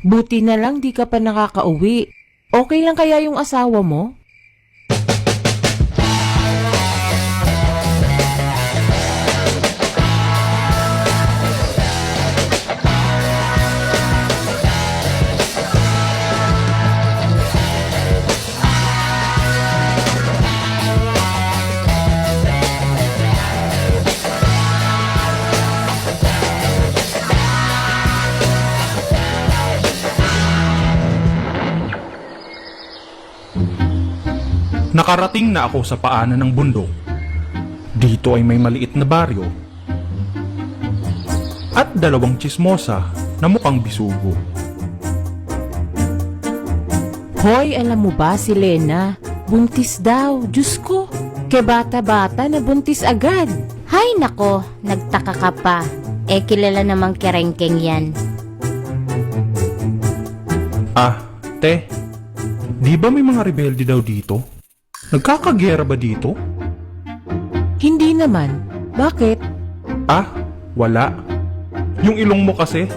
buti na lang di ka pa nakakauwi. Okay lang kaya yung asawa mo? Nakarating na ako sa paanan ng bundok. Dito ay may maliit na baryo at dalawang tsismosa na mukhang bisugo. Hoy, alam mo ba si Lena? Buntis daw, Diyos ko. Ke bata-bata na buntis agad. Hay nako, nagtaka ka pa. Kilala namang kerengkeng yan. Te, di ba may mga rebelde daw dito? Nagkakagera ba dito? Hindi naman. Bakit? Wala. Yung ilong mo kasi,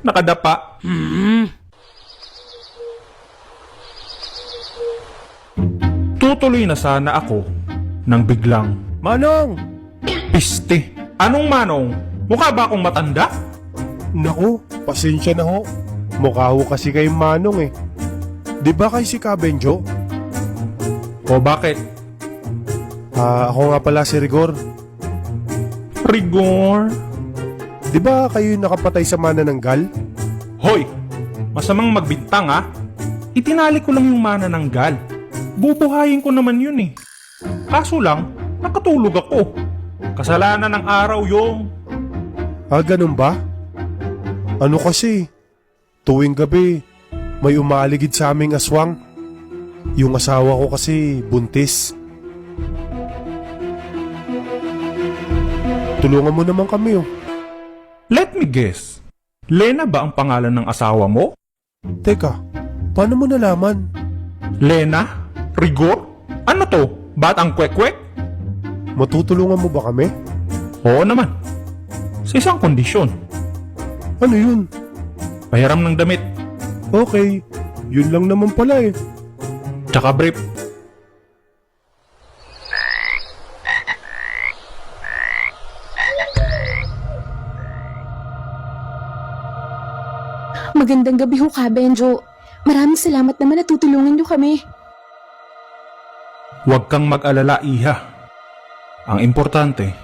nakadapa. Tutuloy na sana ako nang biglang, Manong! piste. Anong manong? Mukha ba akong matanda? Naku, pasensya na ho. Mukha ho kasi kayong Manong eh. Di ba kayo si Kabenjo? O bakit? Ako nga pala si Rigor. Rigor? Di ba kayo yung nakapatay sa manananggal? Hoy! Masamang magbintang Itinali ko lang yung manananggal. Bubuhayin ko naman yun eh. Kaso lang, nakatulog ako. Kasalanan ng araw yung... Ganun ba? Ano kasi, tuwing gabi, may umaligid sa aming aswang. Yung asawa ko kasi buntis. Tulungan mo naman kami Let me guess. Lena ba ang pangalan ng asawa mo? Teka, paano mo nalaman? Lena? Rigor? Ano to? Batang kwek-kwek? Matutulungan mo ba kami? Oo naman. Sa isang kondisyon. Ano yun? Pahiram ng damit. Okay, yun lang naman pala eh. Tsaka brief. Magandang gabi ho, Kabenjo. Maraming salamat naman na tutulungan niyo kami. Huwag kang mag-alala, Iha. Ang importante,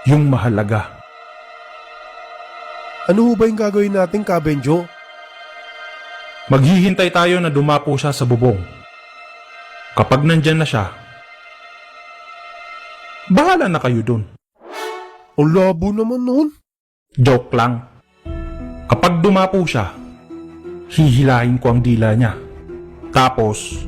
yung mahalaga. Ano ho ba yung gagawin natin, Kabenjo? Maghihintay tayo na dumapo siya sa bubong. Kapag nandyan na siya, bahala na kayo dun. Ang labo naman noon. Joke lang. Kapag dumapo siya, hihilahin ko ang dila niya. Tapos,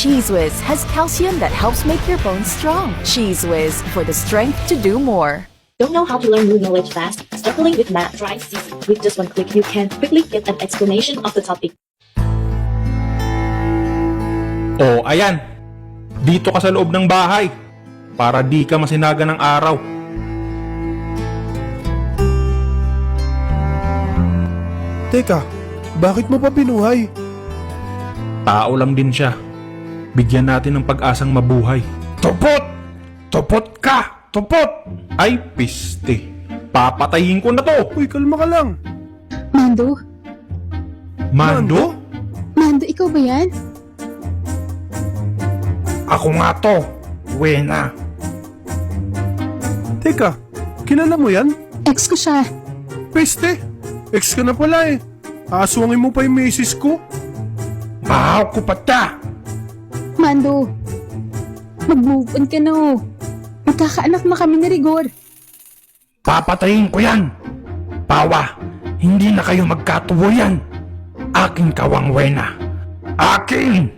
Cheese Whiz has calcium that helps make your bones strong. Cheese Whiz, for the strength to do more. Don't know how to learn new knowledge fast? Struggling with math? Try CC. With just one click, you can quickly get an explanation of the topic. oh, ayan. Dito ka sa loob ng bahay para di ka masinaga ng araw. Teka, bakit mo pa binuhay? Tao lang din siya. Bigyan natin ng pag-asang mabuhay. Tupot! Tupot ka! Tupot! Ay, piste. Papatayin ko na to! Uy, kalma ka lang. Mando? Mando? Mando, ikaw ba yan? Ako nga to. Wena. Teka, kilala mo yan? Ex ko siya. Peste, ex ka na pala eh. Aswangin mo pa yung misis ko. Bahaw ko pa ta! Mando, mag-move on ka na. Magkakaanak na kami ni Rigor. Papatayin ko yan! Pawa, hindi na kayo magkatuloyan. Aking kawang Wena. Akin!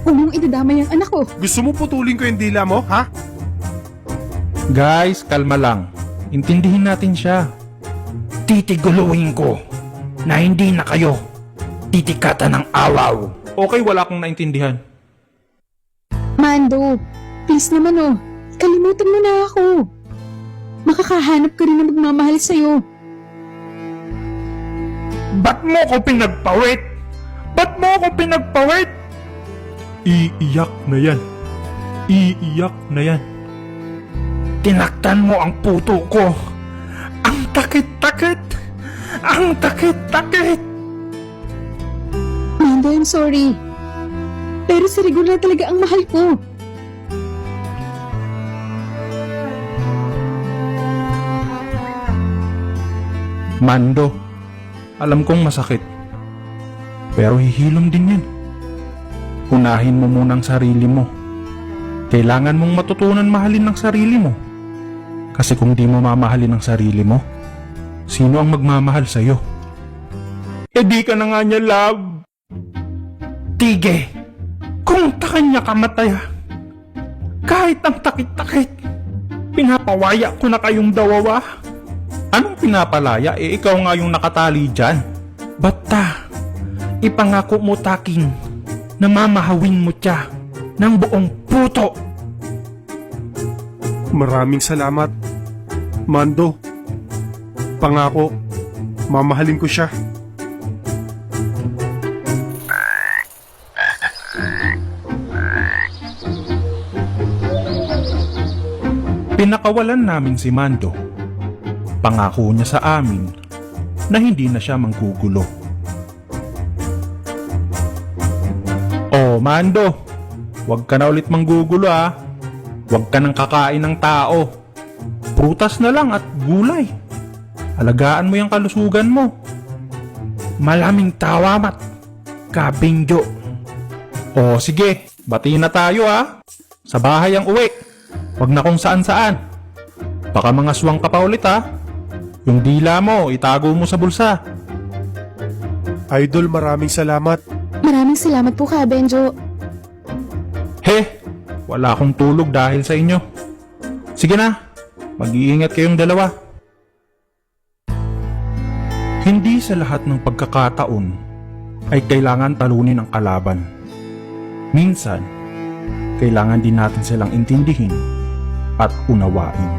Huwag mong idadamay ang anak ko. Gusto mo putulin ko yung dila mo, ha? Guys, kalma lang. Intindihin natin siya. Titiguluhin ko na hindi na kayo titikatan ng awaw. Okay, wala akong naintindihan. Mando, please naman oh. Kalimutan mo na ako. Makakahanap ka rin na magmamahal sa'yo. Ba't mo ko pinagpawit? Ba't mo ko pinagpawit? Iiyak na yan. Iiyak na yan. Tinaktan mo ang puto ko. Ang takit-takit. Ang takit-takit. Mando, I'm sorry. Pero si Rigor na talaga ang mahal ko. Mando, alam kong masakit. Pero hihilom din yan. Unahin mo munang sarili mo. Kailangan mong matutunan mahalin ng sarili mo. Kasi kung di mo mamahalin ang sarili mo, sino ang magmamahal sa'yo? Eh di ka na nga niya, love. Tige, kung takanya kamataya, kahit ang takit-takit, pinapawaya ko na kayong dawawa. Anong pinapalaya? Eh ikaw nga yung nakatali dyan. Bata, ipangako mo taking na mamahawin mo siya ng buong puto. Maraming salamat, Mando. Pangako, mamahalin ko siya. Pinakawalan namin si Mando. Pangako niya sa amin na hindi na siya manggugulo. Oh, Mando, huwag ka na ulit manggugulo ah. Huwag ka nang kakain ng tao. Prutas na lang at gulay. Alagaan mo yung kalusugan mo. Malaming tawamat, kabingyo. Oh, sige, batiin na tayo ah. Sa bahay ang uwi. Huwag na kung saan-saan. Baka mga aswang ka pa ulit ah. Yung dila mo, itago mo sa bulsa. Idol, maraming salamat. Maraming salamat po ka, Benjo. He, wala akong tulog dahil sa inyo. Sige na, mag-iingat kayong dalawa. Hindi sa lahat ng pagkakataon ay kailangan talunin ang kalaban. Minsan, kailangan din natin silang intindihin at unawain.